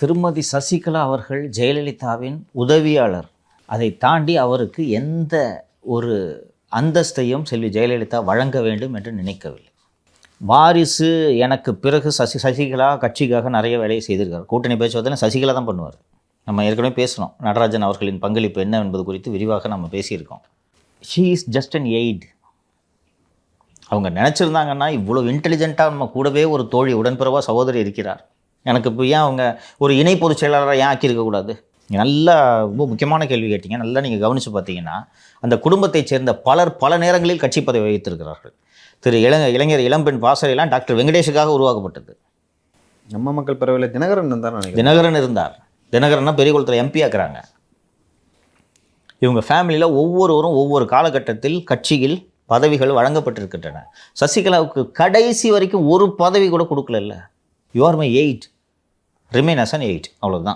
திருமதி சசிகலா அவர்கள் ஜெயலலிதாவின் உதவியாளர். அதை தாண்டி அவருக்கு எந்த ஒரு அந்தஸ்தையும் செல்வி ஜெயலலிதா வழங்க வேண்டும் என்று நினைக்கவில்லை. வாரிசு எனக்கு பிறகு சசிகலா கட்சிக்காக நிறைய வேலையை செய்திருக்கார். கூட்டணி பேச்சுவார்த்தை சசிகலா தான் பண்ணுவார். நம்ம ஏற்கனவே பேசணும், நடராஜன் அவர்களின் பங்களிப்பு என்ன என்பது குறித்து விரிவாக நம்ம பேசியிருக்கோம். She is just an eight. அவங்க நினச்சிருந்தாங்கன்னா இவ்வளோ இன்டெலிஜென்ட்டாக நம்ம கூடவே ஒரு தோழி உடன்பிறவா சகோதரி இருக்கிறார், எனக்கு இப்போ ஏன் அவங்க ஒரு இணை பொதுச் செயலாளராக ஏன் ஆக்கியிருக்கக்கூடாது? நல்லா ரொம்ப முக்கியமான கேள்வி கேட்டீங்க. நல்லா நீங்கள் கவனித்து பார்த்தீங்கன்னா அந்த குடும்பத்தைச் சேர்ந்த பலர் பல நேரங்களில் கட்சி பதவி வகித்திருக்கிறார்கள். திரு இளைஞர் இளம்பெண் பாசறையெல்லாம் டாக்டர் வெங்கடேஷுக்காக உருவாக்கப்பட்டது. நம்ம மக்கள் பரவாயில்ல, தினகரன் இருந்தார். தினகரன் இருந்தார். தினகரன்னா பெரியகுளத்தில் எம்பி ஆக்குறாங்க. இவங்க ஃபேமிலியில் ஒவ்வொருவரும் ஒவ்வொரு காலகட்டத்தில் கட்சியில் பதவிகள் வழங்கப்பட்டிருக்கின்றன. சசிகலாவுக்கு கடைசி வரைக்கும் ஒரு பதவி கூட கொடுக்கல. You are my aide, remain as an aide, அவ்வளோதான்.